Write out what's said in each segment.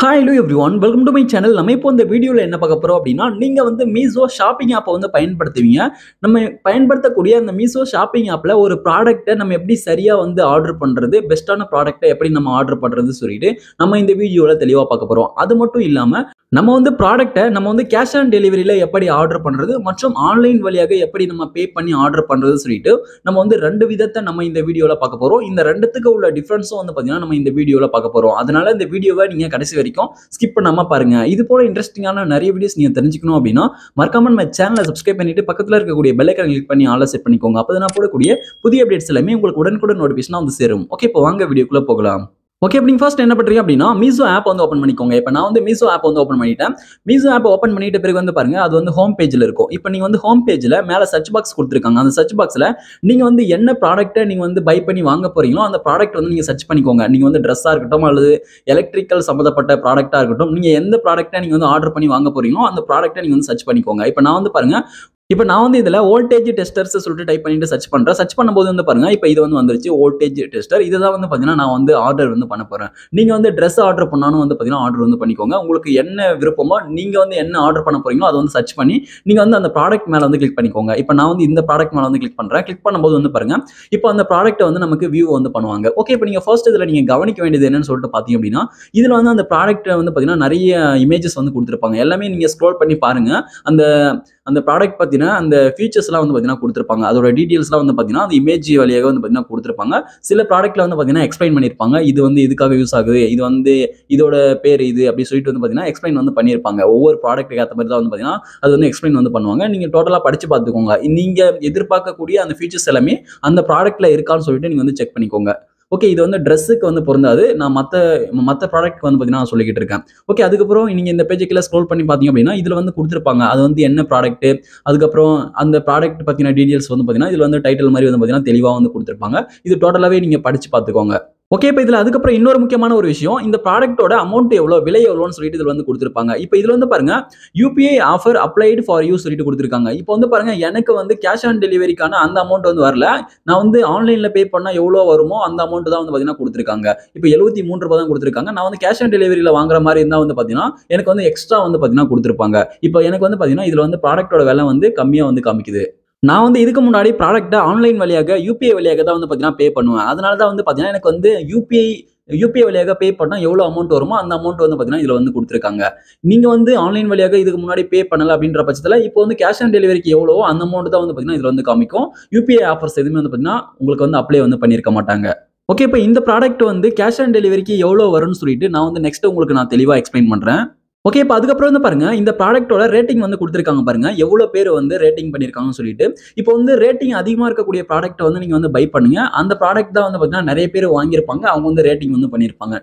Hi, hello everyone. Welcome to my channel. நம்ம இப்போ இந்த வீடியோல என்ன பார்க்க போறோம் அப்படின்னா, நீங்க வந்து மீஷோ ஷாப்பிங் ஆப்ப வந்து பயன்படுத்துவீங்க. நம்ம பயன்படுத்தக்கூடிய அந்த மீஷோ ஷாப்பிங் ஆப்ல ஒரு ப்ராடக்ட்ட நம்ம எப்படி சரியா வந்து ஆர்டர் பண்றது, பெஸ்ட்டான ப்ராடக்ட்ட எப்படி நம்ம ஆர்டர் பண்றது சொல்லிட்டு நம்ம இந்த வீடியோல தெளிவா பார்க்க போறோம். அது மட்டும் இல்லாம நம்ம வந்து ப்ராடக்ட்ட நம்ம வந்து கேஷ் ஆன் டெலிவரியில எப்படி ஆர்டர் பண்றது மற்றும் ஆன்லைன் வழியாக எப்படி நம்ம பே பண்ணி ஆர்டர் பண்றது சொல்லிட்டு நம்ம வந்து 2 விதத்த நம்ம இந்த வீடியோல பார்க்க போறோம். இந்த 2த்துக்கு உள்ள டிஃபரன்ஸும் வந்து பார்த்தீங்கன்னா, நம்ம இந்த வீடியோல பார்க்க போறோம். அதனால இந்த வீடியோவ நீங்க கடைசி வரைக்கும் ஸ்கிப் பண்ணாம பாருங்க. இது போல இன்ட்ரெஸ்டிங்கான நிறைய வீடியோஸ் நீங்க தெரிஞ்சுக்கணும் அப்படின்னா, மறக்காம நம்ம சேனலை சப்ஸ்கிரைப் பண்ணிட்டு பக்கத்துல இருக்கக்கூடிய பெல் ஐகானை கிளிக் பண்ணி ஆல்ல செட் பண்ணிக்கோங்க. அப்பதான் நான் போடக்கூடிய புதிய அப்டேட்ஸ் எல்லாமே உங்களுக்கு உடனுக்குடன் நோட்டிஃபிகேஷனா வந்து சேரும். ஓகே, இப்போ வாங்க வீடியோக்குள்ள போகலாம். ஓகே, இப்போ நீங்க ஃபர்ஸ்ட் என்ன பண்றீங்க அப்படின்னா, மீஷோ ஆப் வந்து ஓப்பன் பண்ணிக்கோங்க. இப்போ நான் வந்து மீஷோ ஆப் வந்து ஓப்பன் பண்ணிட்டேன். மீஷோ ஆப் ஓப்பன் பண்ணிட்ட பிறகு வந்து பாருங்க, அது வந்து ஹோம் பேஜ்ல இருக்கும். இப்போ நீங்க வந்து ஹோம் பேஜ்ல மேல சர்ச் பாக்ஸ் கொடுத்திருக்காங்க. அந்த சர்ச் பாக்ஸ்ல நீங்க வந்து என்ன ப்ராடக்ட்டை நீங்க வந்து பை பண்ணி வாங்க போறீங்களோ அந்த ப்ராடக்ட் வந்து நீங்க சர்ச் பண்ணிக்கோங்க. நீங்க வந்து ட்ரெஸ்ஸா இருக்கட்டும் அல்லது எலக்ட்ரிக்கல் சம்பந்தப்பட்ட ப்ராடக்ட்டா இருக்கட்டும், நீங்க எந்த ப்ராடக்ட்டை நீங்க வந்து ஆர்டர் பண்ணி வாங்க போறீங்களோ அந்த ப்ராடக்ட்டை நீங்க வந்து சர்ச் பண்ணிக்கோங்க. இப்போ நான் வந்து பாருங்க, இப்போ நான் வந்து இதுல வோல்டேஜ் டெஸ்டர்ஸ் சொல்லிட்டு டைப் பண்ணிட்டு சர்ச் பண்றேன். சர்ச் பண்ணும்போது வந்து பாருங்க, இப்போ இது வந்து வந்துருச்சு வோல்டேஜ் டெஸ்டர். இதுதான் வந்து பாத்தீங்கன்னா நான் வந்து ஆர்டர் வந்து பண்ண போறேன். நீங்க வந்து ட்ரெஸ் ஆர்டர் பண்ணாலும் வந்து பாத்தீங்கன்னா ஆர்டர் வந்து பண்ணிக்கோங்க. உங்களுக்கு என்ன விருப்பமோ நீங்க வந்து என்ன ஆர்டர் பண்ண போறீங்களோ அதை வந்து சர்ச் பண்ணி நீங்க வந்து அந்த ப்ராடக்ட் மேல வந்து கிளிக் பண்ணிக்கோங்க. இப்போ நான் வந்து இந்த ப்ராடக்ட் மேல வந்து கிளிக் பண்றேன். கிளிக் பண்ணும்போது வந்து பாருங்க, இப்போ அந்த ப்ராடக்ட்டை வந்து நமக்கு வியூ வந்து பண்ணுவாங்க. ஓகே, இப்போ நீங்க ஃபர்ஸ்ட் இதுல நீங்க கவனிக்க வேண்டியது என்னன்னு சொல்லிட்டு பாத்தீங்க அப்படின்னா, இதுல வந்து அந்த ப்ராடக்ட் வந்து பாத்தீங்கன்னா நிறைய இமேஜஸ் வந்து கொடுத்திருப்பாங்க. எல்லாமே நீங்க ஸ்க்ரோல் பண்ணி பாருங்க. அந்த அந்த ப்ராடக்ட் பத்தின அந்த ஃபீச்சர்ஸ்லாம் வந்து பாத்தீங்கன்னா கொடுத்திருப்பாங்க. அதோட டீடைல்ஸ்லாம் வந்து பாத்தீங்கன்னா அந்த இமேஜ் வழியாக வந்து பாத்தீங்கன்னா கொடுத்திருப்பாங்க. சில ப்ராடக்ட்ல வந்து பாத்தீங்கன்னா எக்ஸ்பிளைன் பண்ணியிருப்பாங்க. இது வந்து இதுக்காக யூஸ் ஆகுது, இது வந்து இதோட பேர் இது அப்படி சொல்லிட்டு வந்து பாத்தீங்கன்னா எக்ஸ்பிளைன் வந்து பண்ணியிருப்பாங்க. ஒவ்வொரு ப்ராடக்ட்டுக்கு ஏற்ற மாதிரி தான் வந்து பாத்தீங்கன்னா அது வந்து எக்ஸ்பிளைன் வந்து பண்ணுவாங்க. நீங்க டோட்டலா படிச்சு பார்த்துக்கோங்க. நீங்க எதிர்பார்க்கக்கூடிய அந்த ஃபீச்சர்ஸ் எல்லாமே அந்த ப்ராடக்ட்ல இருக்கான்னு சொல்லிட்டு நீங்க வந்து செக் பண்ணிக்கோங்க. ஓகே, இது வந்து ட்ரெஸ்ஸுக்கு வந்து பொருந்தாது. நான் மத்த ப்ராடக்ட் வந்து பாத்தீங்கன்னா நான் சொல்லிக்கிட்டு இருக்கேன். ஓகே, அதுக்கப்புறம் நீங்க இந்த பேஜ் கீழ ஸ்க்ரோல் பண்ணி பாத்தீங்க அப்படின்னா, இதுல வந்து கொடுத்திருப்பாங்க. அது வந்து என்ன ப்ராடக்ட், அதுக்கப்புறம் அந்த ப்ராடக்ட் பத்தின டீடைல்ஸ் வந்து பாத்தீங்கன்னா இதுல வந்து டைட்டில் மாதிரி வந்து பாத்தீங்கன்னா தெளிவா வந்து கொடுத்திருப்பாங்க. இது டோட்டலாவே நீங்க படிச்சு பார்த்துக்கோங்க. ஓகே, இப்போ இதுல அதுக்கப்புறம் இன்னொரு முக்கியமான ஒரு விஷயம், இந்த ப்ராடக்ட்டோட அமௌண்ட் எவ்வளவு, விலை எவ்வளவுன்னு சொல்லிட்டு இதுல வந்து கொடுத்திருப்பாங்க. இப்போ இதுல வந்து பாருங்க, UPI offer applied for you சொல்லிட்டு கொடுத்திருக்காங்க. இப்போ வந்து பாருங்க, எனக்கு வந்து கேஷ் ஆன் டெலிவரிக்கான அந்த அமௌண்ட் வந்து வரல. நான் வந்து ஆன்லைன்ல பே பண்ணா எவ்வளவு வருமோ அந்த அமௌண்ட் தான் வந்து பாத்தீங்கன்னா கொடுத்திருக்காங்க. இப்போ ரூ. 73 தான் கொடுத்திருக்காங்க. நான் வந்து கேஷ் ஆன் டெலிவரியில வாங்குற மாதிரி இருந்தா வந்து பாத்தீங்கன்னா எனக்கு வந்து எக்ஸ்ட்ரா வந்து பாத்தீங்கன்னா கொடுத்திருப்பாங்க. இப்போ எனக்கு வந்து பாத்தீங்கன்னா இதுல வந்து ப்ராடக்ட்டோட விலை வந்து கம்மியா வந்து காமிக்குது. நான் வந்து இதுக்கு முன்னாடி ப்ராடக்ட்ட ஆன்லைன் வழியாக யுபிஐ வழியாக தான் வந்து பாத்தீங்கன்னா பே பண்ணுவேன். அதனால தான் வந்து பாத்தீங்கன்னா எனக்கு வந்து யுபிஐ வழியாக பே பண்ணா எவ்வளவு அமௌண்ட் வருமோ அந்த அமௌண்ட் வந்து பாத்தீங்கன்னா இதுல வந்து கொடுத்திருக்காங்க. நீங்க வந்து ஆன்லைன் வழியாக இதுக்கு முன்னாடி பே பண்ணல அப்படின்ற பட்சத்துல இப்போ வந்து கேஷ் ஆன் டெலிவரிக்கு எவ்வளவோ அந்த அமௌண்ட் தான் வந்து பாத்தீங்கன்னா இதுல வந்து காமிக்கும். யுபிஐ ஆஃபர்ஸ் எதுவுமே வந்து பாத்தீங்கன்னா உங்களுக்கு வந்து அப்ளை வந்து பண்ணியிருக்க மாட்டாங்க. ஓகே, இப்போ இந்த ப்ராடக்ட் வந்து கேஷ் ஆன் டெலிவரிக்கு எவ்வளவு வரும்னு சொல்லிட்டு நான் வந்து நெக்ஸ்ட் உங்களுக்கு நான் தெளிவா எக்ஸ்பிளைன் பண்றேன். ஓகே, இப்போ அதுக்கப்புறம் வந்து பாருங்க, இந்த ப்ராடக்ட்டோட ரேட்டிங் வந்து கொடுத்திருக்காங்க பாருங்க. எவ்வளவு பேர் வந்து ரேட்டிங் பண்ணியிருக்காங்கன்னு சொல்லிட்டு. இப்போ வந்து ரேட்டிங் அதிகமா இருக்கக்கூடிய ப்ராடக்ட்ட வந்து நீங்க வந்து பை பண்ணுங்க. அந்த ப்ராடக்ட் தான் வந்து பாத்தீங்கன்னா நிறைய பேர் வாங்கியிருப்பாங்க. அவங்க வந்து ரேட்டிங் வந்து பண்ணியிருப்பாங்க.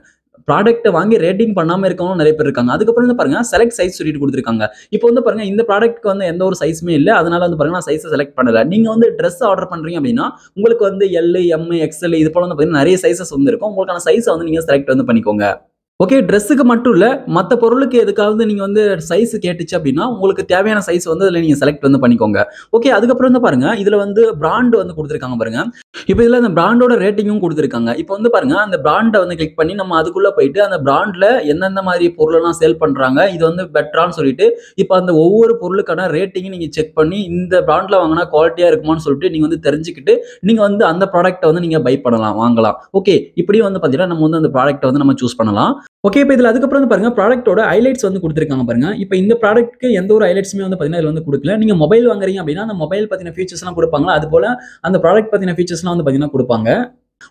ப்ராடக்ட்ட வாங்கி ரேட்டிங் பண்ணாம இருக்கவங்க நிறைய பேர் இருக்காங்க. அதுக்கப்புறம் வந்து பாருங்க, செலக்ட் சைஸ் சொல்லிட்டு கொடுத்திருக்காங்க. இப்போ வந்து பாருங்க, இந்த ப்ராடக்ட்க்கு வந்து எந்த ஒரு சைஸுமே இல்ல. அதனால வந்து பாருங்க நான் சைஸ செலக்ட் பண்ணல. நீங்க வந்து டிரெஸ் ஆர்டர் பண்றீங்க அப்படின்னா, உங்களுக்கு வந்து எல், எம், எக்ஸ்எல் இது போல வந்து பாத்தீங்கன்னா நிறைய சைஸஸ் வந்து இருக்கும். உங்களுக்கான சைஸ வந்து நீங்க செலக்ட் வந்து பண்ணிக்கோங்க. ஓகே, ட்ரெஸ்ஸுக்கு மட்டும் இல்ல, மத்த பொருளுக்கு எதுக்காவது நீங்க வந்து சைஸ் கேட்டுச்சு அப்படின்னா, உங்களுக்கு தேவையான சைஸ் வந்து அதுல நீங்க செலக்ட் வந்து பண்ணிக்கோங்க. ஓகே, அதுக்கப்புறம் வந்து பாருங்க, இதுல வந்து பிராண்ட் வந்து கொடுத்திருக்காங்க பாருங்க. இப்போ இதுல அந்த பிராண்டோட ரேட்டிங்கும் கொடுத்திருக்காங்க. இப்போ வந்து பாருங்க, அந்த பிராண்ட வந்து கிளிக் பண்ணி நம்ம அதுக்குள்ள போயிட்டு அந்த பிராண்ட்ல எந்தெந்த மாதிரி பொருளெல்லாம் சேல் பண்றாங்க, இது வந்து பெட்டரான்னு சொல்லிட்டு, இப்போ அந்த ஒவ்வொரு பொருளுக்கான ரேட்டிங் நீங்க செக் பண்ணி இந்த பிராண்ட்ல வாங்கினா குவாலிட்டியா இருக்குமான்னு சொல்லிட்டு நீங்க வந்து தெரிஞ்சுக்கிட்டு, நீங்க வந்து அந்த ப்ராடக்ட்ட வந்து நீங்க பை பண்ணலாம், வாங்கலாம். ஓகே, இப்படியும் வந்து பாத்தீங்கன்னா நம்ம வந்து அந்த ப்ராடக்ட்ட வந்து நம்ம சூஸ் பண்ணலாம். ஓகே, இப்போ இதுல அதுக்கப்புறம் வந்து பாருங்க, ப்ராடக்ட்டோட ஹைலைட்ஸ் வந்து கொடுத்திருக்காங்க பாருங்க. இப்போ இந்த ப்ராடக்ட்க்கு எந்த ஒரு ஹைலைட்ஸுமே வந்து பாத்தீங்கன்னா இதுல வந்து கொடுக்கல. நீங்க மொபைல் வாங்குறீங்க அப்படின்னா அந்த மொபைல் பத்தின ஃபீச்சர்ஸ்லாம் கொடுப்பாங்களா, அது போல அந்த ப்ராடக்ட் பத்தின ஃபீச்சர்ஸ்லாம் வந்து பாத்தீங்கன்னா கொடுப்பாங்க.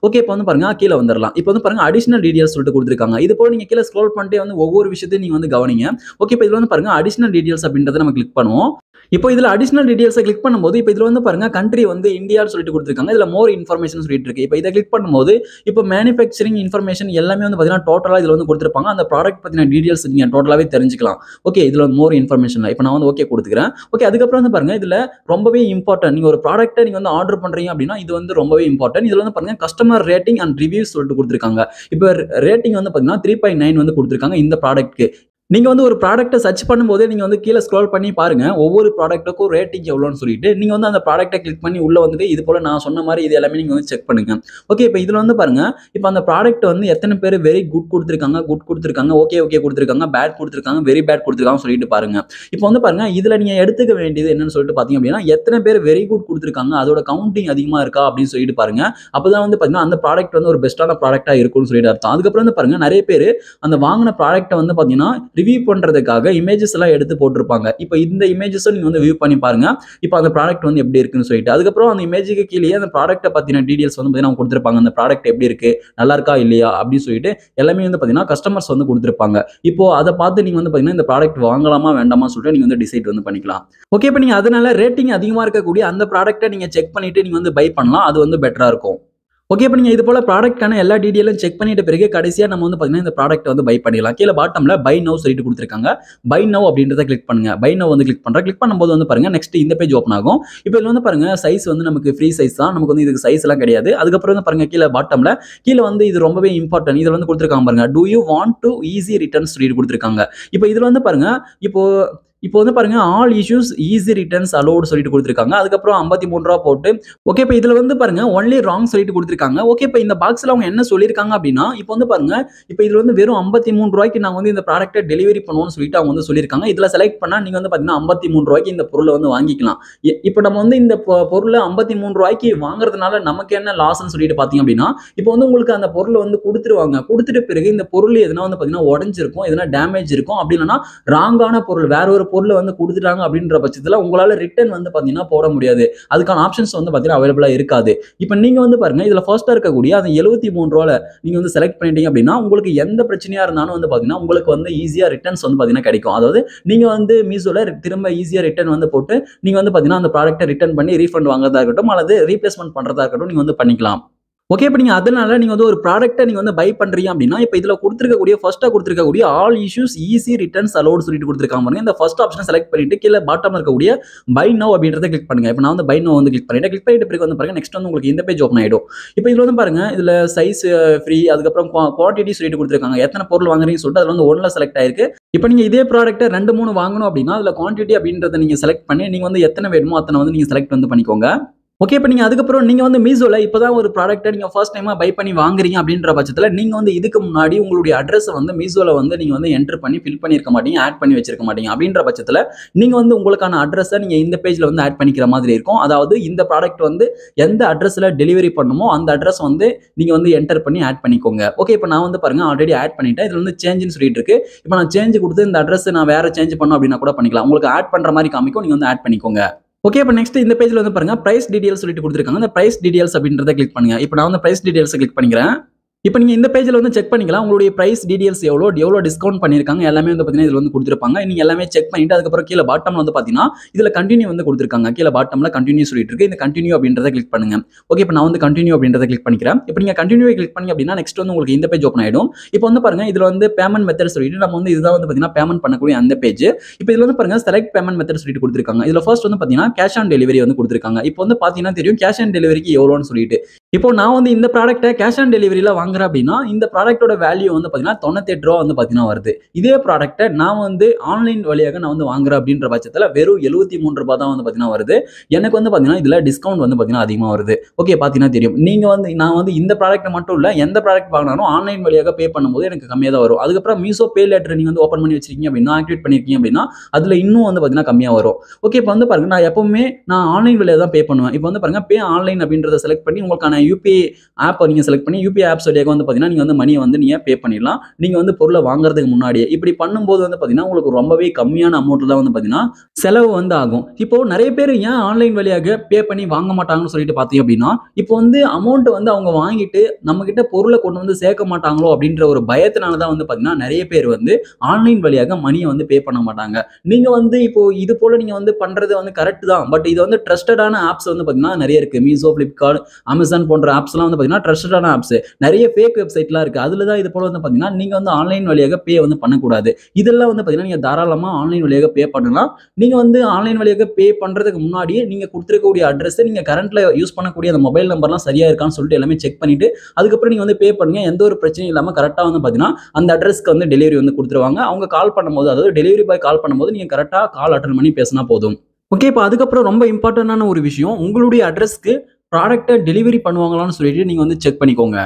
ஓகே, இப்போ வந்து பாருங்க கீழ வந்துரலாம். இப்போ வந்து பாருங்க அடிஷனல் டீடைல்ஸ் சொல்லிட்டு கொடுத்திருக்காங்க. இது போல நீங்க கீழ ஸ்க்ரோல் பண்ணிட்டே வந்து ஒவ்வொரு விஷயத்தையும் நீங்க வந்து கவனிங்க. ஓகே, இப்போ இதுல வந்து பாருங்க அடிஷனல் டீடைல்ஸ் அப்படின்றத நம்ம கிளிக் பண்ணுவோம். இப்போ இதுல அடிஷனல் டீடைல்ஸை கிளிக் பண்ணும்போது இப்போ இதுல வந்து பாருங்க கண்ட்ரி வந்து இந்தியான்னு சொல்லிட்டு கொடுத்திருக்காங்க. இதுல மோர் இன்ஃபர்மேஷன் சொல்லிட்டு இருக்கு. இப்போ இதை கிளிக் பண்ணும்போது இப்போ மேனுஃபேக்சரிங் இன்ஃபர்மேஷன் எல்லாமே வந்து பாத்தீங்கன்னா டோட்டலா இதுல வந்து கொடுத்திருப்பாங்க. அந்த ப்ராடக்ட் பத்தின டீடைல்ஸ் நீங்க டோட்டலாவே தெரிஞ்சுக்கலாம். ஓகே, இதுல மோர் இன்ஃபர்மேஷன் இப்போ நான் வந்து ஓகே கொடுத்துக்கிறேன். ஓகே, அதுக்கப்புறம் வந்து பாருங்க இதுல ரொம்பவே இம்பார்ட்டன்ட், நீங்க ஒரு ப்ராடக்ட்டை நீங்க வந்து ஆர்டர் பண்றீங்க அப்படின்னா இது வந்து ரொம்பவே இம்பார்ட்டன்ட். இதுல வந்து பாருங்க கஸ்டமர் ரேட்டிங் அண்ட் ரிவ்யூஸ் சொல்லிட்டு கொடுத்திருக்காங்க. இப்போ ரேட்டிங் வந்து பாத்தீங்கன்னா 3.9 வந்து கொடுத்திருக்காங்க இந்த ப்ராடக்ட்க்கு. நீங்க வந்து ஒரு ப்ராடக்ட்ட சர்ச் பண்ணும்போதே நீங்க வந்து கீழ ஸ்க்ரால் பண்ணி பாருங்க. ஒவ்வொரு ப்ராடக்ட்டுக்கும் ரேட்டிங் எவ்வளோன்னு சொல்லிட்டு, நீங்க வந்து அந்த ப்ராடக்ட்ட கிளிக் பண்ணி உள்ள வந்துட்டு, இது போல நான் சொன்ன மாரி இது எல்லாமே நீங்க வந்து செக் பண்ணுங்க. ஓகே, இப்ப இதுல வந்து பாருங்க, இப்ப அந்த ப்ராடக்ட் வந்து எத்தன பேரு வெரி குட் குடுத்துருக்காங்க, குட் குடுத்துருக்காங்க, ஓகே, ஓகே குடுத்துருக்காங்க, பேட் குடுத்துருக்காங்க, வெரி பேட் குடுத்துருக்காங்கன்னு சொல்லிட்டு பாருங்க. இப்ப வந்து பாருங்க, இதுல நீங்க எடுத்துக்க வேண்டியது என்னன்னு சொல்லிட்டு பார்த்தீங்க அப்படின்னா, எத்தன பேர் வெரி குட் குடுத்துருக்காங்க, அதோட கவுண்டிங் அதிகமா இருக்கா அப்படின்னு சொல்லிட்டு பாருங்க. அப்பதான் வந்து பார்த்தீங்கன்னா, அந்த ப்ராடக்ட் வந்து ஒரு பெஸ்ட்டான ப்ராடக்ட்டா இருக்கும்னு சொல்லிட்டு அர்த்தம். அதுக்கப்புறம் வந்து பாருங்க, நெறைய பேரு அந்த வாங்குன ப்ராடக்ட்ட வந்து பார்த்தீங்கன்னா, ரிவ்யூ பண்றதுக்காக இமேஜஸ் எல்லாம் எடுத்து போட்டிருப்பாங்க. இப்ப இந்த இமேஜஸும் நீங்க வந்து வியூ பண்ணி பாருங்க. இப்ப அந்த ப்ராடக்ட் வந்து எப்படி இருக்குன்னு சொல்லிட்டு. அதுக்கப்புறம் அந்த இமேஜுக்கு கீழயே அந்த ப்ராடக்ட்ட பத்தின டீடைல்ஸ் வந்து பார்த்தீங்கன்னா, அவங்க குடுத்திருப்பாங்க. அந்த ப்ராடக்ட் எப்படி இருக்கு? நல்லா இருக்கா? இல்லையா? அப்படின்னு சொல்லிட்டு எல்லாமே வந்து பார்த்தீங்கன்னா, கஸ்டமர்ஸ் வந்து குடுத்திருப்பாங்க. இப்போ அத பார்த்து நீங்க வந்து பார்த்தீங்கன்னா, இந்த ப்ராடக்ட் வாங்கலாமா? வேண்டாமான்னு சொல்லிட்டு நீங்க வந்து டிசைட் வந்து பண்ணிக்கலாம். ஓகே, இப்ப நீங்க அதனால ரேட்டிங் அதிகமா இருக்கக்கூடிய அந்த ப்ராடக்ட்ட நீங்க செக் பண்ணிட்டு நீங்க வந்து பை பண்ணலாம். அது வந்து பெட்டரா இருக்கும். ஓகே. இப்ப நீங்க இது போல ப்ராடக்ட்க்கான எல்லா டீடெயிலும் செக் பண்ணிட்ட பிறகு கடைசியா நம்ம வந்து பார்த்தீங்கன்னா, இந்த ப்ராடக்ட்ட வந்து பை பண்ணிடலாம். கீழ பாட்டம்ல பை நவ் சொல்லிட்டு குடுத்துருக்காங்க. பை நவ் அப்படின்றத கிளிக் பண்ணுங்க. பை நவ் வந்து கிளிக் பண்றேன். கிளிக் பண்ணும்போது வந்து பாருங்க, நெக்ஸ்ட் இந்த பேஜ் ஓப்பன் ஆகும். இப்ப இதுல வந்து பாருங்க, சைஸ் வந்து நமக்கு ஃப்ரீ சைஸ் தான். நமக்கு வந்து இதுக்கு சைஸ் எல்லாம் கிடையாது. அதுக்கப்புறம் வந்து பாருங்க, கீழ பாட்டம்ல கீழ வந்து இது ரொம்பவே இம்பார்ட்டன்ட். இதுல வந்து குடுத்துருக்காங்க பாருங்க. Do you want to easy returns சொல்லிட்டு குடுத்துருக்காங்க. இப்ப இதுல வந்து பாருங்க, இப்போ இப்போ வந்து பாருங்க, all issues easy returns allowed சொல்லிட்டு குடுத்துருக்காங்க. அதுக்கப்புறம் ரூ. 53 போட்டு ஓகே, இப்ப இதுல வந்து பாருங்க, ஒன்லி ராங் சொல்லிட்டு குடுத்துருக்காங்க. ஓகே, இப்ப இந்த பாக்ஸ்ல அவங்க என்ன சொல்லியிருக்காங்க அப்படின்னா, இப்ப வந்து பாருங்க, இப்ப இதுல வந்து வெறும் ரூ. 53க்கு நாங்க வந்து இந்த ப்ராடக்ட்ட டெலிவரி பண்ணுவோம்னு சொல்லிட்டு அவங்க வந்து சொல்லியிருக்காங்க. இதுல செலக்ட் பண்ணா நீங்க வந்து பாத்தீங்கன்னா, ரூ. 53க்கு இந்த பொருள வந்து வாங்கிக்கலாம். இப்ப நம்ம வந்து இந்த பொருள ரூ. 53க்கு வாங்குறதுனால நமக்கு என்ன லாஸ்ன்னு சொல்லிட்டு பாத்தீங்க அப்படின்னா, இப்ப வந்து உங்களுக்கு அந்த பொருள வந்து குடுத்துருவாங்க. குடுத்துட்ட பிறகு இந்த பொருள் எதுனா வந்து பாத்தீங்கன்னா உடைஞ்சிருக்கும், எதுனா டேமேஜ் இருக்கும். அப்படி இல்லன்னா ராங்கான பொருள் வேற ஒரு பொருள வந்து குடுத்துட்டாங்க அப்படின்ற பட்சத்துல உங்களால ரிட்டர்ன் வந்து பாத்தீங்கன்னா போட முடியாது. அதுக்கான ஆப்ஷன்ஸ் வந்து பாத்தீங்கன்னா அவைலபிளா இருக்காது. இப்ப நீங்க வந்து பாருங்க, இதுல ஃபர்ஸ்ட்டா இருக்கக்கூடிய அந்த ரூ. 73ல நீங்க வந்து செலக்ட் பண்ணிட்டீங்க அப்படின்னா, உங்களுக்கு எந்த பிரச்சனையா இருந்தாலும் வந்து பாத்தீங்கன்னா, உங்களுக்கு வந்து ஈஸியா ரிட்டர்ன்ஸ் வந்து பாத்தீங்கன்னா கிடைக்கும். அதாவது நீங்க வந்து மீஷோல திரும்ப ஈஸியா ரிட்டர்ன் வந்து போட்டு, நீங்க வந்து பாத்தீங்கன்னா அந்த ப்ராடக்ட்ட ரிட்டர்ன் பண்ணி ரீஃபண்ட் வாங்குறதா இருக்கட்டும், அல்லது ரீப்ளேஸ்மென்ட் பண்றதா இருக்கட்டும், நீங்க வந்து பண்ணிக்கலாம். ஓகே, இப்ப நீங்க அதனால நீங்க வந்து ஒரு ப்ராடக்ட்ட நீங்க வந்து பை பண்றீங்க அப்படின்னா, இப்ப இதுல குடுத்திருக்கக்கூடிய ஃபர்ஸ்ட்டா குடுத்திருக்கக்கூடிய all issues easy returns allowed சொல்லிட்டு குடுத்திருக்காங்க பாருங்க. இந்த ஃபர்ஸ்ட் ஆப்ஷன செலக்ட் பண்ணிட்டு கீழ பாட்டம்ல இருக்கக்கூடிய பை நவ் அப்படின்றத கிளிக் பண்ணுங்க. இப்ப நான் வந்து பை நவ் வந்து கிளிக் பண்ணிட்டேன். கிளிக் பண்ணிட்ட பிறகு வந்து பாருங்க, நெக்ஸ்ட் வந்து உங்களுக்கு இந்த பேஜ் ஓப்பன் ஆயிடும். இப்ப இதுல வந்து பாருங்க, இதுல சைஸ் ஃப்ரீ, அதுக்கப்புறம் குவான்டிட்டி சொல்லிட்டு குடுத்திருக்காங்க. எத்தனை பொருள் வாங்குறீங்கன்னு சொல்லிட்டு அதுல வந்து 1ல செலக்ட் ஆயிருக்கு. இப்ப நீங்க இதே ப்ராடக்ட்ட 2, 3 வாங்கணும் அப்படின்னா, அதுல குவான்டிட்டி அப்படின்றத நீங்க செலக்ட் பண்ணி, நீங்க வந்து எத்தனை வேணுமோ அத்தனை வந்து நீங்க செலக்ட் வந்து பண்ணிக்கோங்க. ஓகே, இப்ப நீங்க அதுக்கப்புறம் நீங்க வந்து மீஷோல இப்பதான் ஒரு ப்ராடக்ட்ட நீங்க ஃபர்ஸ்ட் டைமா பை பண்ணி வாங்குறீங்க அப்படின்ற பட்சத்துல, நீங்க வந்து இதுக்கு முன்னாடி உங்களுடைய அட்ரஸ வந்து மீஷோல வந்து நீங்க வந்து என்டர் பண்ணி ஃபில் பண்ணியிருக்க மாட்டீங்க, ஆட் பண்ணி வச்சிருக்க மாட்டீங்க. அப்படின்ற பட்சத்துல நீங்க வந்து உங்களுக்கான அட்ரஸ நீங்க இந்த பேஜ்ல வந்து ஆட் பண்ணிக்கிற மாதிரி இருக்கும். அதாவது இந்த ப்ராடக்ட் வந்து எந்த அட்ரஸ்ல டெலிவரி பண்ணணுமோ அந்த அட்ரஸ் வந்து நீங்க வந்து என்டர் பண்ணி ஆட் பண்ணிக்கோங்க. ஓகே, இப்ப நான் வந்து பாருங்க ஆல்ரெடி ஆட் பண்ணிட்டேன். இதுல வந்து சேஞ்ச்ன்னு சொல்லிட்டு இருக்கு. இப்ப நான் சேஞ்ச் குடுத்து இந்த அட்ரஸ் நான் வேற சேஞ்ச் பண்ணணும் அப்படின்னா கூட பண்ணிக்கலாம். உங்களுக்கு ஆட் பண்ற மாரி காமிக்கும். நீங்க வந்து ஆட் பண்ணிக்கோங்க. ஓகே, இப்ப நெக்ஸ்ட் இந்த பேஜ்ல வந்து பாருங்க, பிரைஸ் டீடைல்ஸ் சொல்லிட்டு குடுத்திருக்காங்க. அந்த பிரைஸ் டீடைல்ஸ் அப்படின்றத கிளிக் பண்ணுங்க. இப்ப நான் வந்து பிரைஸ் டீடைல்ஸ் கிளிக் பண்ணிக்கிறேன். இப்ப நீங்க இந்த பேஜ்ல வந்து செக் பண்ணிக்கலாம். உங்களுடைய பிரைஸ் டீடைல்ஸ் எவ்வளோ டிஸ்கவுண்ட் பண்ணியிருக்காங்க எல்லாமே வந்து பாத்தீங்கன்னா இதுல வந்து குடுத்திருப்பாங்க. நீங்க எல்லாமே செக் பண்ணிட்டு அதுக்கப்புறம் கீழ பாட்டம்ல வந்து பாத்தீங்கன்னா, இதுல கன்டின்யூ வந்து குடுத்திருக்காங்க. கீழ பாட்டம்ல கன்டின்யூ சொல்லிட்டு இருக்கு. இந்த கன்டின்யூ அப்படின்றத கிளிக் பண்ணுங்க. ஓகே, இப்ப நான் வந்து கன்டின்யூ அப்படின்றத கிளிக் பண்ணிக்கிறேன். இப்ப நீங்க கன்டின்யூ கிளிக் பண்ணீங்க அப்படின்னா, நெக்ஸ்ட் வந்து உங்களுக்கு இந்த பேஜ் ஓப்பன் ஆயிடும். இப்ப வந்து பாருங்க, இதுல வந்து பேமெண்ட் மெத்தட் சொல்லிட்டு நம்ம வந்து இதுதான் வந்து பாத்தீங்கன்னா பேமெண்ட் பண்ணக்கூடிய அந்த பேஜ். இப்ப இதுல வந்து பாருங்க, செலக்ட் பேமெண்ட் மெத்தட் சொல்லிட்டு குடுத்திருக்காங்க. இதுல ஃபர்ஸ்ட் வந்து பாத்தீங்கன்னா கேஷ் ஆன் டெலிவரி வந்து குடுத்திருக்காங்க. இப்ப வந்து பாத்தீங்கன்னா தெரியும் கேஷ் ஆன் டெலிவரிக்கு எவ்வளோன்னு சொல்லிட்டு. இப்போ நான் வந்து இந்த ப்ராடக்ட்ட கேஷ் ஆன் டெலிவரில வாங்குறேன் அப்படின்னா, இந்த ப்ராடக்ட்டோட வேல்யூ வந்து பாத்தீங்கன்னா ரூ. 98 வந்து பாத்தீங்கன்னா வருது. இதே ப்ராடக்ட்ட நான் வந்து ஆன்லைன் வழியாக நான் வந்து வாங்குறேன் அப்படின்ற பட்சத்துல வெறும் ரூ. 73 தான் வந்து பாத்தீங்கன்னா வருது. எனக்கு வந்து பாத்தீங்கன்னா இதுல டிஸ்கவுண்ட் வந்து பாத்தீங்கன்னா அதிகமா வருது. ஓகே, பாத்தீங்கன்னா தெரியும். நீங்க வந்து நான் வந்து இந்த ப்ராடக்ட் மட்டும் இல்ல, எந்த ப்ராடக்ட் வாங்கினாலும் ஆன்லைன் வழியாக பே பண்ணும்போது எனக்கு கம்மியா தான் வரும். அதுக்கப்புறம் மீஷோ பே லேட்டர் நீங்க வந்து ஓப்பன் பண்ணி வச்சிருக்கீங்க அப்படின்னா, ஆக்டிவேட் பண்ணிருக்கீங்க அப்படின்னா, அதுல இன்னும் வந்து பாத்தீங்கன்னா கம்மியா வரும். ஓகே, இப்ப வந்து பாருங்க, நான் எப்பவுமே நான் ஆன்லைன் வழியா தான் பே பண்ணுவேன். இப்ப வந்து பாருங்க, பே ஆன்லைன் அப்படின்றத செலக்ட் பண்ணி உங்களுக்கான யுபிஐ ஆப்ப நீங்க செலக்ட் பண்ணி யுபிஐ ஆப்ஸ் வழியாக வந்து பாத்தீங்கன்னா, நீங்க வந்து மணிய வந்து நீங்க பே பண்ணிடலாம். நீங்க வந்து பொருள வாங்குறதுக்கு முன்னாடியே. இப்படி பண்ணும்போது வந்து பாத்தீங்கன்னா, உங்களுக்கு ரொம்பவே கம்மியான அமௌண்ட்ல தான் வந்து பாத்தீங்கன்னா செலவு வந்து ஆகும். இப்போ நெறைய பேர் ஏன் ஆன்லைன் வழியாக பே பண்ணி வாங்க மாட்டாங்கன்னு சொல்லிட்டு பாத்தீங்க அப்படின்னா, இப்போ வந்து அமௌண்ட் வந்து அவங்க வாங்கிட்டு நம்ம கிட்ட பொருள கொண்டு வந்து சேர்க்க மாட்டாங்களோ அப்படின்ற ஒரு பயத்தினால தான் வந்து பாத்தீங்கன்னா, நெறைய பேர் வந்து ஆன்லைன் வழியாக மணிய வந்து பே பண்ண மாட்டாங்க. நீங்க வந்து இப்போ இது போல நீங்க வந்து பண்றது வந்து கரெக்ட் தான். பட் இது வந்து ட்ரஸ்டடான ஆப்ஸ் வந்து பாத்தீங்கன்னா நெறைய இருக்கு. மீஷோ, Flipkart, Amazon போன்ற ஆப்ஸ்லாம் வந்து பாத்தீங்கன்னா ட்ரஸ்டடான ஆப்ஸ். நெறைய ஃபேக் வெப்சைட்லாம் இருக்கு. அதுல தான் இது போல வந்து பார்த்தீங்கன்னா, நீங்க வந்து ஆன்லைன் வழியாக பே வந்து பண்ணக்கூடாது. இதெல்லாம் வந்து பார்த்தீங்கன்னா, நீங்க தாராளமா ஆன்லைன் வழியாக பே பண்ணலாம். நீங்க வந்து ஆன்லைன் வழியாக பே பண்றதுக்கு முன்னாடியே நீங்க குடுத்திருக்கக்கூடிய அட்ரஸ், நீங்க கரண்ட்ல யூஸ் பண்ணக்கூடிய அந்த மொபைல் நம்பர்லாம் சரியா இருக்கான்னு சொல்லிட்டு எல்லாமே செக் பண்ணிட்டு, அதுக்கப்புறம் நீங்க வந்து பே பண்ணுங்க. எந்த ஒரு பிரச்சனையும் இல்லாம கரெக்ட்டா வந்து பார்த்தீங்கன்னா, அந்த அட்ரஸ்க்கு வந்து டெலிவரி வந்து குடுத்துருவாங்க. அவங்க கால் பண்ணும்போது, அதாவது டெலிவரி பாய் கால் பண்ணும்போது நீங்க கரெக்ட்டா கால் அட்டெண்ட் பண்ணி பேசினா போதும். ஓகே. இப்ப அதுக்கப்புறம் ரொம்ப இம்பார்ட்டன்டான ஒரு விஷயம், உங்களுடைய அட்ரஸ்க்கு ப்ராடக்ட்ட டெலிவரி பண்ணுவாங்களான்னு சொல்லிட்டு நீங்க வந்து செக் பண்ணிக்கோங்க.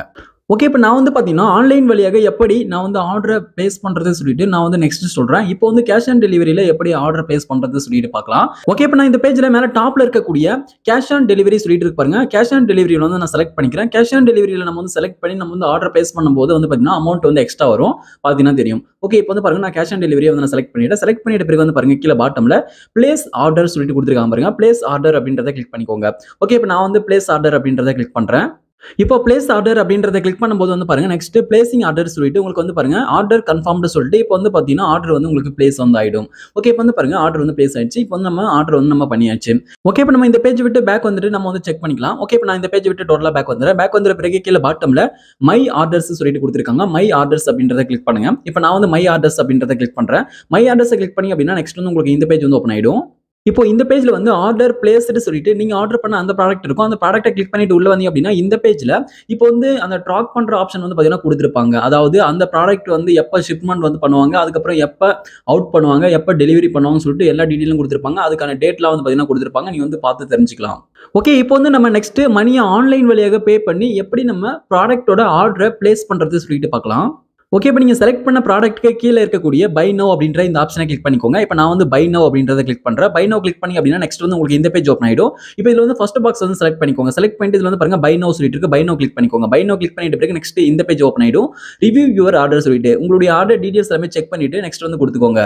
ஓகே. இப்ப நான் வந்து பார்த்தீங்கன்னா, ஆன்லைன் வழியாக எப்படி நான் வந்து ஆர்டர பிளேஸ் பண்றதுன்னு சொல்லிட்டு நான் வந்து நெக்ஸ்ட் சொல்றேன். இப்போ வந்து கேஷ் ஆன் டெலிவரில எப்படி ஆர்டர் பிளேஸ் பண்றதுன்னு சொல்லிட்டு பார்க்கலாம். ஓகே. இப்ப நான் இந்த பேஜ்ல மேல டாப்ல இருக்கக்கூடிய கேஷ் ஆன் டெலிவரி சொல்லிட்டு இருக்கு பாருங்க. கேஷ் ஆன் டெலிவரில வந்து நான் செலக்ட் பண்ணிக்கிறேன். கேஷ் ஆன் டெலிவரில நம்ம வந்து செலக்ட் பண்ணி நம்ம வந்து ஆர்டர் பிளேஸ் பண்ணும்போது வந்து பார்த்தீங்கன்னா, அமௌண்ட் வந்து எக்ஸ்ட்ரா வரும். பார்த்தீங்கன்னா தெரியும். ஓகே. இப்போ வந்து பாருங்க நான் கேஷ் ஆன் டெலிவரியை வந்து நான் செலக்ட் பண்ணிட்டேன். செலக்ட் பண்ணிட்ட பிறகு வந்து பாருங்க கீழ பாட்டம்ல பிளேஸ் ஆர்டர் சொல்லிட்டு குடுத்துருக்காங்க பாருங்க. பிளேஸ் ஆர்டர் அப்படின்றத கிளிக் பண்ணிக்கோங்க. ஓகே. இப்ப நான் வந்து பிளேஸ் ஆர்டர் அப்படின்றத கிளிக் பண்றேன். இப்போ பிளேஸ் ஆர்டர் அப்படின்றத கிளிக் பண்ணும்போது வந்து பாருங்க நெக்ஸ்ட் பிளேசிங் ஆர்டர் சொல்லிட்டு உங்களுக்கு வந்து பாருங்க ஆர்டர் கன்ஃபர்ம்டு சொல்லிட்டு இப்போ வந்து பார்த்தீங்கன்னா ஆர்டர் வந்து உங்களுக்கு பிளேஸ் வந்து ஆயிடும். ஓகே. இப்போ வந்து பாருங்க ஆர்டர் வந்து பிளேஸ் ஆயிடுச்சு. இப்போ வந்து நம்ம ஆர்டர் வந்து நம்ம பண்ணியாச்சு. ஓகே. இப்போ நம்ம இந்த பேஜ் விட்டு பேக் வந்துட்டு நம்ம வந்து செக் பண்ணிக்கலாம். ஓகே. இப்போ நான் இந்த பேஜ் விட்டு டோட்டலா பேக் வந்துறேன். பேக் வந்த பிறகு கீழ பாட்டம்ல மை ஆர்டர்ஸ் சொல்லிட்டு கொடுத்திருக்காங்க. மை ஆர்டர்ஸ் அப்படின்றத கிளிக் பண்ணுங்க. இப்போ நான் வந்து மை ஆர்டர்ஸ் அப்படின்றத கிளிக் பண்றேன். மை ஆர்டர்ஸ் கிளிக் பண்ணி அப்படின்னா நெக்ஸ்ட் வந்து உங்களுக்கு இந்த பேஜ் வந்து ஓப்பன் ஆயிடும். இப்போ இந்த பேஜ்ல வந்து ஆர்டர் பிளேஸ்டு சொல்லிட்டு நீங்க ஆர்டர் பண்ண அந்த ப்ராடக்ட் இருக்கும். அந்த ப்ராடக்ட்ட கிளிக் பண்ணிட்டு உள்ள வந்தீங்க அப்படின்னா இந்த பேஜ்ல இப்போ வந்து அந்த ட்ராக் பண்ற ஆப்ஷன் வந்து பார்த்தீங்கன்னா குடுத்திருப்பாங்க. அதாவது அந்த ப்ராடக்ட் வந்து எப்ப ஷிப்மென்ட் வந்து பண்ணுவாங்க, அதுக்கப்புறம் எப்ப அவுட் பண்ணுவாங்க, எப்ப டெலிவரி பண்ணுவாங்கன்னு சொல்லிட்டு எல்லா டீடைலும் குடுத்திருப்பாங்க. அதுக்கான டேட்லாம் வந்து பார்த்தீங்கன்னா குடுத்திருப்பாங்க. நீங்க வந்து பார்த்து தெரிஞ்சுக்கலாம். ஓகே. இப்போ வந்து நம்ம நெக்ஸ்ட் மணிய ஆன்லைன் வழியாக பே பண்ணி எப்படி நம்ம ப்ராடக்ட்டோட ஆர்டர பிளேஸ் பண்றது சொல்லிட்டு பார்க்கலாம். ஓகே. இப்போ நீங்க செலக்ட் பண்ண ப்ராடக்ட்க்கு கீழ இருக்கக்கூடிய பை நவ் அப்படின்ற இந்த ஆப்ஷனை கிளிக் பண்ணிக்கோங்க. இப்போ நான் வந்து பை நவ் அப்படின்றத கிளிக் பண்றேன். பை நவ் கிளிக் பண்ணி அப்படின்னா நெக்ஸ்ட் வந்து உங்களுக்கு இந்த பேஜ் ஓப்பன் ஆயிடும். இப்போ இதுல வந்து ஃபர்ஸ்ட் பாக்ஸ் வந்து செலக்ட் பண்ணிக்கோங்க. செலக்ட் பண்ணிட்டு இதுல வந்து பாருங்க பை நவ் சொல்லிட்டு இருக்கு. பை நவ் கிளிக் பண்ணிக்கோங்க. பை நவ் கிளிக் பண்ணிட்ட பிறகு நெக்ஸ்ட் இந்த பேஜ் ஓப்பன் ஆயிடும். ரிவ்யூ யுவர் ஆர்டர் சொல்லிட்டு உங்களுடைய ஆர்டர் டீடைல்ஸ் எல்லாமே செக் பண்ணிட்டு நெக்ஸ்ட் வந்து கொடுத்துக்கோங்க.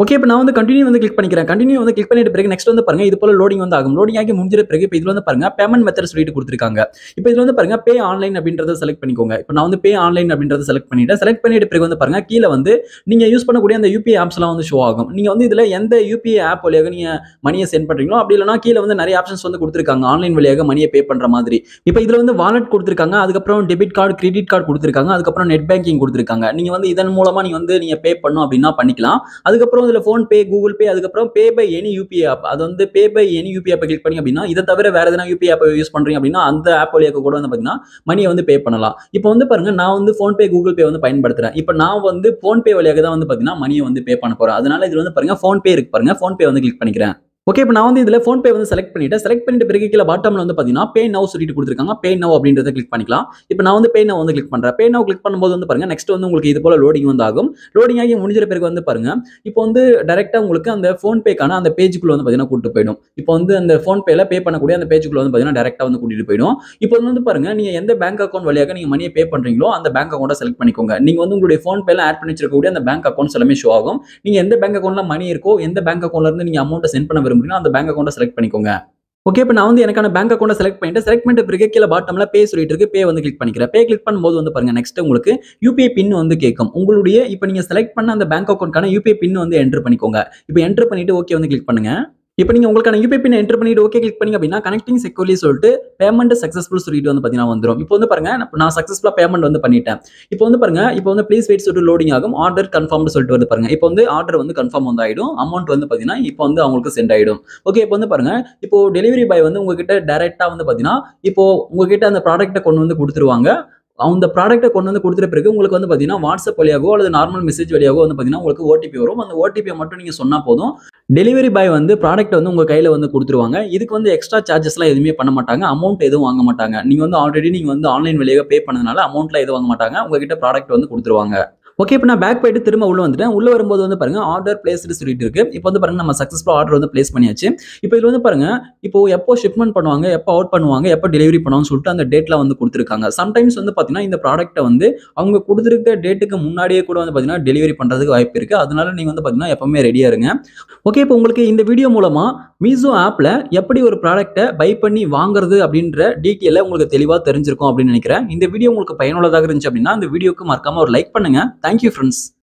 ஓகே. இப்போ நான் வந்து கன்டின்யூ வந்து கிளிக் பண்ணிக்கிறேன். கன்டின்யூ வந்து கிளிக் பண்ணிட்ட பிறகு நெக்ஸ்ட் வந்து பாருங்க இது போல லோடிங் வந்து ஆகும். லோடிங் ஆகி முடிஞ்ச பிறகு இப்போ இதுல வந்து பாருங்க பேமெண்ட் மெத்தட் சொல்லிட்டு கொடுத்திருக்காங்க. இப்போ இதுல வந்து பாருங்க பே ஆன்லைன் அப்படின்றத செலக்ட் பண்ணிக்கோங்க. இப்போ நான் வந்து பே ஆன்லைன் அப்படின்றத செலக்ட் பண்ணிட்டேன். செலக்ட் பண்ணிட்ட பிறகு வந்து பாருங்க கீழ வந்து நீங்க யூஸ் பண்ணக்கூடிய அந்த யுபிஐ ஆப்ஸ்லாம் வந்து ஷோ ஆகும். நீங்க வந்து இதுல எந்த யுபிஐ ஆப் வழியாக நீங்க மணியை சென்ட் பண்றீங்களோ அப்படி இல்லனா கீழ வந்து நிறைய ஆப்ஷன்ஸ் வந்து கொடுத்திருக்காங்க ஆன்லைன் வழியாக மணியை பே பண்ற மாதிரி. இப்போ இதுல வந்து வாலெட் கொடுத்திருக்காங்க. அதுக்கப்புறம் டெபிட் கார்டு, கிரெடிட் கார்டு கொடுத்திருக்காங்க. அதுக்கப்புறம் நெட் பேங்கிங் கொடுத்திருக்காங்க. நீங்க வந்து இதன் மூலமா நீங்க பே பண்ணனும் அப்படினா பண்ணிக்கலாம். அதுக்கப்புறம் இதுல ஃபோன் பே, கூகுள் பே, அதுக்கப்புறம் pay by any UPI app. அது வந்து pay by any UPI app click பண்ணி அப்படின்னா இத தவிர வேற எதனா யுபிஐ ஆப் யூஸ் பண்றீங்க அப்படின்னா அந்த ஆப் வழியாக கூட வந்து பாத்தீங்கன்னா மணியை வந்து பே பண்ணலாம். இப்போ வந்து பாருங்க நான் வந்து ஃபோன் பே, கூகுள் பே வந்து பயன்படுத்துறேன். இப்போ நான் வந்து ஃபோன் பே வழியாக தான் வந்து பாத்தீங்கன்னா மணியை வந்து பே பண்ண போறேன். அதனால இதுல வந்து பாருங்க ஃபோன் பே இருக்கு பாருங்க. ஃபோன் பே வந்து கிளிக் பண்ணிக்கிறேன். ஓகே. இப்போ நான் வந்து இதுல ஃபோன் பே வந்து செலக்ட் பண்ணிட்டேன். செலக்ட் பண்ணிட்ட பிறகு கீழ பாட்டம்ல வந்து பாத்தீங்கன்னா பே நவ் சொல்லிட்டு கொடுத்திருக்காங்க. பே நவ் அப்படின்றத கிளிக் பண்ணிக்கலாம். இப்போ நான் வந்து பே நவ் வந்து கிளிக் பண்றேன். பே நவ் கிளிக் பண்ணும்போது வந்து பாருங்க நெக்ஸ்ட் வந்து உங்களுக்கு இது போல லோடிங் வந்து ஆகும். லோடிங் ஆகி முடிஞ்ச பிறகு வந்து பாருங்க இப்போ வந்து டைரக்ட்டா உங்களுக்கு அந்த ஃபோன் பேக்கான அந்த பேஜ்க்குள்ள வந்து பாத்தீங்கன்னா கூட்டிட்டு போய்டும். இப்போ வந்து அந்த ஃபோன் பேல பே பண்ணக்கூடிய அந்த பேஜ்க்குள்ள வந்து பாத்தீங்கன்னா டைரக்ட்டா வந்து கூட்டிட்டு போய்டும். இப்போ வந்து பாருங்க நீங்க எந்த பேங்க் அக்கவுண்ட் வழியாக நீங்க மணியை பே பண்றீங்களோ அந்த பேங்க் அக்கவுண்ட செலக்ட் பண்ணிக்கோங்க. நீங்க வந்து உங்களுடைய ஃபோன் பேல ஆட் பண்ணி வச்சிருக்கக்கூடிய அந்த பேங்க் அக்கவுண்ட்ஸ் எல்லாமே ஷோ ஆகும். நீங்க எந்த பேங்க் அக்கவுண்ட்ல மணி இருக்கோ, எந்த பேங்க் அக்கவுண்ட்ல இருந்து நீங்க அமௌண்ட் சென்ட் பண்ண விரும்புறீங்களோ அந்த பேங்க் அக்கவுண்ட செலக்ட் பண்ணிக்கோங்க. ஓகே. இப்போ நான் வந்து எனக்கான பேங்க் அக்கவுண்ட செலக்ட் பண்ணிட்டு செலக்ட் பண்ணிட்ட பிறகு கீழ பாட்டம்ல பே சொல்லிட்டு இருக்கு. பே வந்து கிளிக் பண்ணிக்கிறேன். பே கிளிக் பண்ணும்போது வந்து பாருங்க நெக்ஸ்ட் உங்களுக்கு யுபிஐ பின் வந்து கேட்கும். உங்களுடைய இப்போ நீங்க செலக்ட் பண்ண அந்த பேங்க் அக்கவுண்ட்கான யுபிஐ பின் வந்து என்டர் பண்ணிக்கோங்க. இப்போ என்டர் பண்ணிட்டு ஓகே வந்து கிளிக் பண்ணுங்க. இப்போ நீங்க உங்களுக்கான யுபிஐ பின் என்டர் பண்ணிட்டு ஓகே கிளிக் பண்ணீங்க அப்படின்னா கனெக்டிங் செக்யூர்லி சொல்லிட்டு பேமெண்ட் சக்சஸ்ஃபுல் சொல்லிட்டு வந்து பாத்தீங்கன்னா வந்துரும். இப்போ வந்து பாருங்க நான் சக்சஸ்ஃபுல்லா பேமெண்ட் வந்து பண்ணிட்டேன். இப்போ வந்து பாருங்க இப்போ வந்து ப்ளீஸ் வெயிட் சொல்லிட்டு லோடிங் ஆகும். ஆர்டர் கன்ஃபர்ம்டு சொல்லிட்டு வந்து பாருங்க. இப்போ வந்து ஆர்டர் வந்து கன்ஃபார்ம் வந்து ஆயிடும். அமௌண்ட் வந்து பாத்தீங்கன்னா இப்போ வந்து அவங்களுக்கு சென்ட் ஆயிடும். ஓகே. இப்போ வந்து பாருங்க இப்போ டெலிவரி பாய் வந்து உங்ககிட்ட டைரக்ட்டா வந்து பாத்தீங்கன்னா இப்போ உங்ககிட்ட அந்த ப்ராடக்ட்ட கொண்டு வந்து கொடுத்துருவாங்க. அந்த ப்ராடக்ட்ட கொண்டு வந்து கொடுத்த பிறகு உங்களுக்கு வந்து பாத்தீங்கன்னா வாட்ஸ்அப் வழியாகவோ அல்லது நார்மல் மெசேஜ் வழியாகவோ வந்து பாத்தீங்கன்னா உங்களுக்கு ஓடிபி வரும். அந்த ஓடிபியை மட்டும் நீங்க சொன்னா போதும். டெலிவரி பாய் வந்து ப்ராடக்ட் வந்து உங்க கையில வந்து கொடுத்துருவாங்க. இதுக்கு வந்து எக்ஸ்ட்ரா சார்ஜஸ்லாம் எதுவுமே பண்ண மாட்டாங்க. அமௌண்ட் எதுவும் வாங்க மாட்டாங்க. நீங்க வந்து ஆல்ரெடி நீங்க வந்து ஆன்லைன் வழியாக பே பண்ணதுனால அமௌண்ட்லாம் எதுவும் வாங்க மாட்டாங்க. உங்ககிட்ட ப்ராடக்ட் வந்து கொடுத்துருவாங்க. ஓகே. இப்போ நான் பேக் போயிட்டு திரும்ப உள்ள வந்துட்டேன். உள்ள வரும்போது வந்து பாருங்க ஆர்டர் பிளேஸ்டு சொல்லிட்டு இருக்கு. இப்போ வந்து பாருங்க நம்ம சக்சஸ்ஃபுல்லா ஆர்டர் வந்து பிளேஸ் பண்ணியாச்சு. இப்போ இதுல வந்து பாருங்க இப்போ எப்போ ஷிப்மென்ட் பண்ணுவாங்க, எப்போ அவுட் பண்ணுவாங்க, எப்போ டெலிவரி பண்ணுவாங்கன்னு சொல்லிட்டு அந்த டேட்லாம் வந்து கொடுத்திருக்காங்க. சம்டைம்ஸ் வந்து பாத்தீங்கன்னா இந்த ப்ராடக்ட்ட வந்து அவங்க கொடுத்திருக்க டேட்டுக்கு முன்னாடியே கூட வந்து பாத்தீங்கன்னா டெலிவரி பண்றதுக்கு வாய்ப்பு இருக்கு. அதனால நீங்க வந்து பாத்தீங்கன்னா எப்பவுமே ரெடியா இருங்க. ஓகே. இப்போ உங்களுக்கு இந்த வீடியோ மூலமா மீஷோ ஆப்ல எப்படி ஒரு ப்ராடக்ட்ட பை பண்ணி வாங்குறது அப்படின்ற டீடைல உங்களுக்கு தெளிவா தெரிஞ்சிருக்கும் அப்படின்னு நினைக்கிறேன். இந்த வீடியோ உங்களுக்கு பயனுள்ளதாக இருந்துச்சு அப்படின்னா இந்த வீடியோக்கு மறக்காம ஒரு லைக் பண்ணுங்க. Thank you friends.